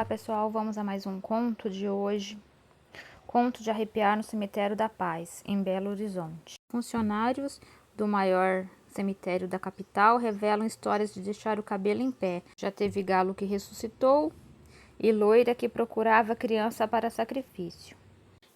Olá pessoal, vamos a mais um conto de hoje. Conto de arrepiar no Cemitério da Paz, em Belo Horizonte. Funcionários do maior cemitério da capital revelam histórias de deixar o cabelo em pé. Já teve galo que ressuscitou e loira que procurava criança para sacrifício.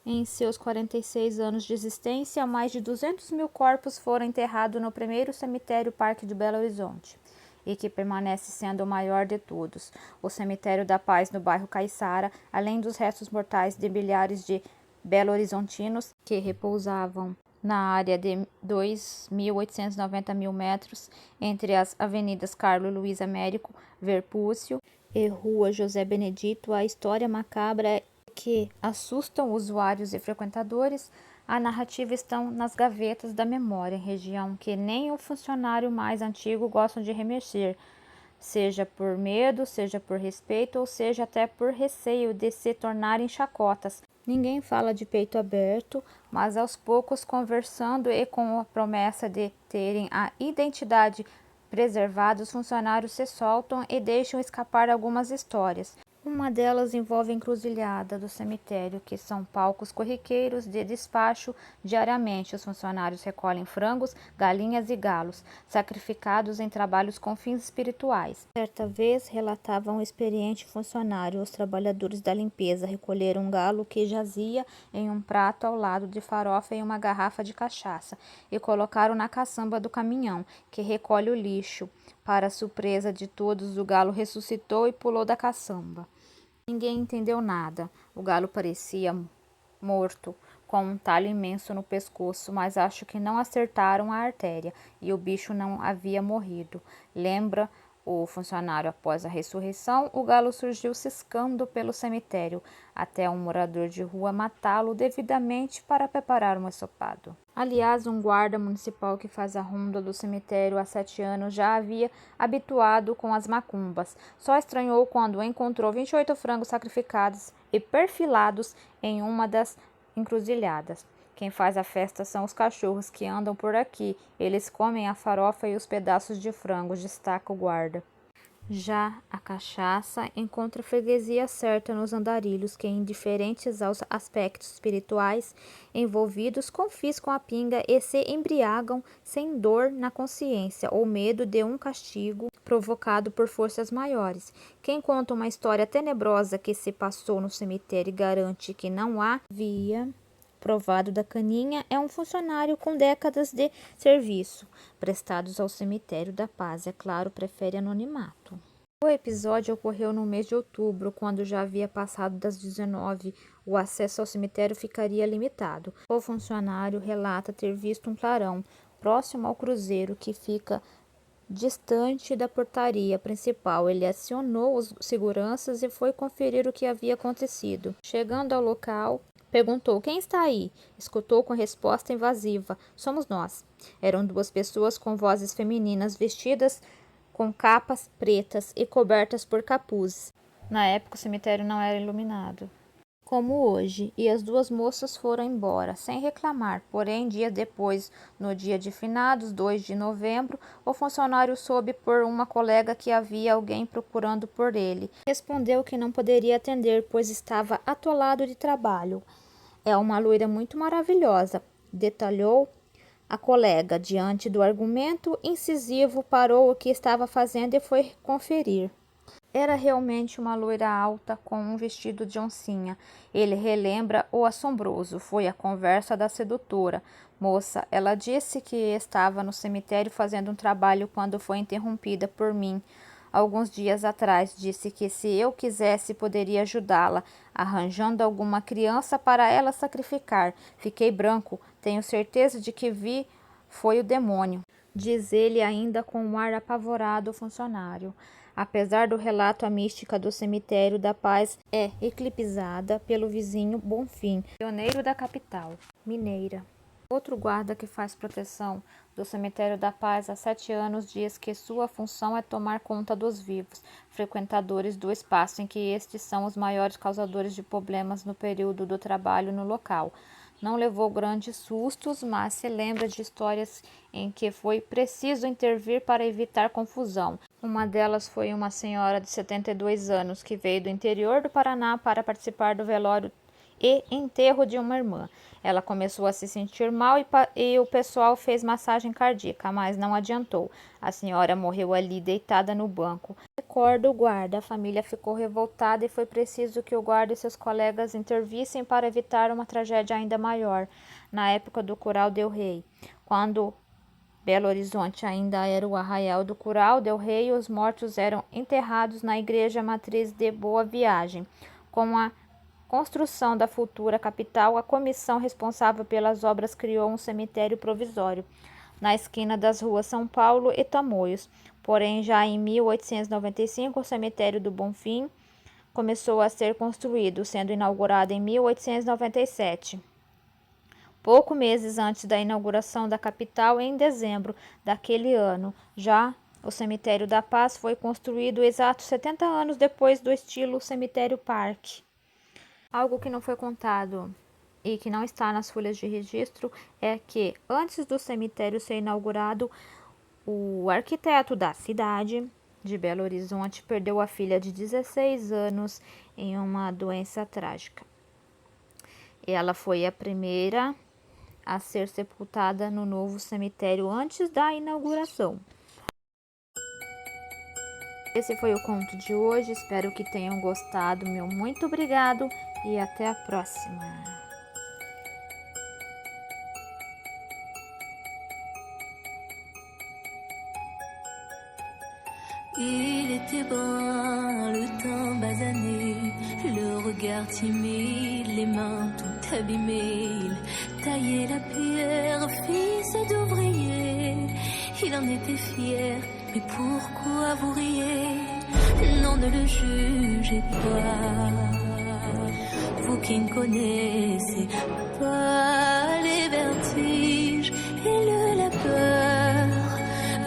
Em seus 46 anos de existência, mais de 200 mil corpos foram enterrados no primeiro cemitério Parque de Belo Horizonte, e que permanece sendo o maior de todos, o Cemitério da Paz no bairro Caiçara, além dos restos mortais de milhares de belo-horizontinos que repousavam na área de 2.890 mil metros entre as avenidas Carlos Luiz Américo Verpúcio e Rua José Benedito. A história macabra que assustam usuários e frequentadores, a narrativa estão nas gavetas da memória, região que nem o funcionário mais antigo gosta de remexer, seja por medo, seja por respeito ou seja até por receio de se tornarem chacotas. Ninguém fala de peito aberto, mas aos poucos, conversando e com a promessa de terem a identidade preservada, os funcionários se soltam e deixam escapar algumas histórias. Uma delas envolve a encruzilhada do cemitério, que são palcos corriqueiros de despacho diariamente. Os funcionários recolhem frangos, galinhas e galos, sacrificados em trabalhos com fins espirituais. Certa vez, relatava um experiente funcionário, os trabalhadores da limpeza recolheram um galo que jazia em um prato ao lado de farofa e uma garrafa de cachaça e colocaram na caçamba do caminhão, que recolhe o lixo. Para surpresa de todos, o galo ressuscitou e pulou da caçamba. Ninguém entendeu nada. O galo parecia morto, com um talho imenso no pescoço, mas acho que não acertaram a artéria e o bicho não havia morrido. Lembra o funcionário após a ressurreição, o galo surgiu ciscando pelo cemitério, até um morador de rua matá-lo devidamente para preparar um ensopado. Aliás, um guarda municipal que faz a ronda do cemitério há 7 anos já havia habituado com as macumbas. Só estranhou quando encontrou 28 frangos sacrificados e perfilados em uma das encruzilhadas. Quem faz a festa são os cachorros que andam por aqui. Eles comem a farofa e os pedaços de frango, destaca o guarda. Já a cachaça encontra freguesia certa nos andarilhos que, indiferentes aos aspectos espirituais envolvidos, confiscam a pinga e se embriagam sem dor na consciência ou medo de um castigo provocado por forças maiores. Quem conta uma história tenebrosa que se passou no cemitério e garante que não havia provado da caninha é um funcionário com décadas de serviço prestados ao Cemitério da Paz. É claro, prefere anonimato. O episódio ocorreu no mês de outubro, quando já havia passado das 19. O acesso ao cemitério ficaria limitado. O funcionário relata ter visto um clarão próximo ao cruzeiro que fica distante da portaria principal. Ele acionou os seguranças e foi conferir o que havia acontecido. Chegando ao local, perguntou: "Quem está aí?" Escutou com resposta invasiva: "Somos nós." Eram 2 pessoas com vozes femininas, vestidas com capas pretas e cobertas por capuzes. Na época, o cemitério não era iluminado como hoje, e as 2 moças foram embora, sem reclamar. Porém, dias depois, no dia de finados, 2 de novembro, o funcionário soube por uma colega que havia alguém procurando por ele. Respondeu que não poderia atender, pois estava atolado de trabalho. "É uma loira muito maravilhosa", detalhou a colega. Diante do argumento incisivo, parou o que estava fazendo e foi conferir. Era realmente uma loira alta com um vestido de oncinha. Ele relembra o assombroso. Foi a conversa da sedutora. "Moça, ela disse que estava no cemitério fazendo um trabalho quando foi interrompida por mim. Alguns dias atrás, disse que se eu quisesse poderia ajudá-la, arranjando alguma criança para ela sacrificar. Fiquei branco. Tenho certeza de que vi foi o demônio", diz ele ainda com um ar apavorado. O funcionário. Apesar do relato, a mística do Cemitério da Paz é eclipsada pelo vizinho Bonfim, pioneiro da capital mineira. Outro guarda que faz proteção do Cemitério da Paz há 7 anos diz que sua função é tomar conta dos vivos, frequentadores do espaço, em que estes são os maiores causadores de problemas no período do trabalho no local. Não levou grandes sustos, mas se lembra de histórias em que foi preciso intervir para evitar confusão. Uma delas foi uma senhora de 72 anos que veio do interior do Paraná para participar do velório e enterro de uma irmã. Ela começou a se sentir mal e o pessoal fez massagem cardíaca, mas não adiantou. A senhora morreu ali deitada no banco. Recorda o guarda. A família ficou revoltada e foi preciso que o guarda e seus colegas intervissem para evitar uma tragédia ainda maior. Na época do Curral del Rei, quando Belo Horizonte ainda era o arraial do Curral del Rei, os mortos eram enterrados na igreja matriz de Boa Viagem. Com a construção da futura capital, a comissão responsável pelas obras criou um cemitério provisório na esquina das ruas São Paulo e Tamoios. Porém, já em 1895, o cemitério do Bonfim começou a ser construído, sendo inaugurado em 1897. Poucos meses antes da inauguração da capital, em dezembro daquele ano, já o Cemitério da Paz foi construído exatos 70 anos depois do estilo Cemitério Parque. Algo que não foi contado e que não está nas folhas de registro é que, antes do cemitério ser inaugurado, o arquiteto da cidade de Belo Horizonte perdeu a filha de 16 anos em uma doença trágica. Ela foi a primeira a ser sepultada no novo cemitério antes da inauguração. Esse foi o conto de hoje, espero que tenham gostado. Meu muito obrigado e até a próxima. Il était brun, le teint basané, le regard timide, les mains tout abîmées. Il taillait la pierre, fils d'ouvrier. Il en était fier, mais pourquoi vous riez? Non, ne le jugez pas. Vous qui ne connaissez pas les vertiges et la peur.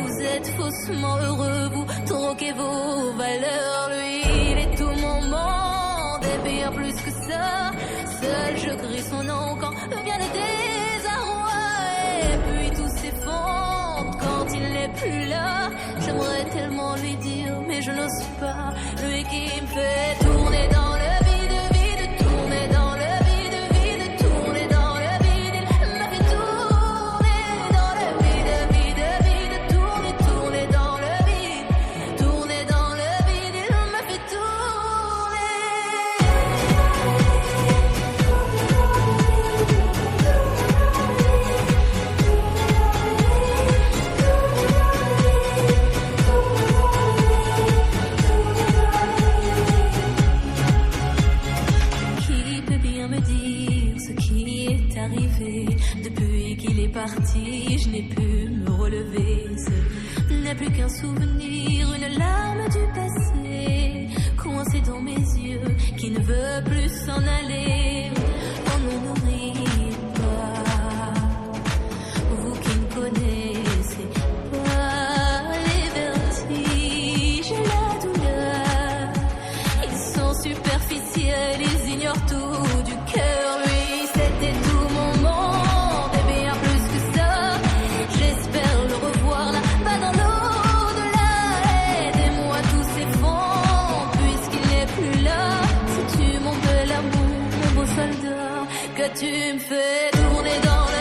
Vous êtes faussement heureux, vous troquez vos valeurs. Lui, il est tout mon monde et bien plus que ça. Seul je crie son nom quand vient le désarroi. Et puis tout s'effondre quand il n'est plus là. J'aimerais tellement lui dire, mais je n'ose pas. Lui qui me fait tourner dans le vide, vide, tourner dans le vide, vide, tourner dans le vide. Il m'a fait tourner dans le vide, vide, vide, tourner, tourner dans le vide, tourner dans le vide. Il m'a fait tourner. Qui peut bien me dire ce qui est arrivé? Depuis qu'il est parti, je n'ai pu me relever. Ce n'est plus qu'un souvenir, une larme du passé, coincée dans mes yeux, qui ne veut plus s'en aller. Oh non, ne riez pas, vous qui ne connaissez pas les vertiges et la douleur. Ils sont superficiels, ils ignorent tout du cœur. Lui, c'était tout mon monde et bien plus que ça. J'espère le revoir là-bas dans l'au-delà. Aidez-moi, tout s'effondre puisqu'il n'est plus là. Si tu mon bel amour, mon beau soldat, que tu me fais tourner dans le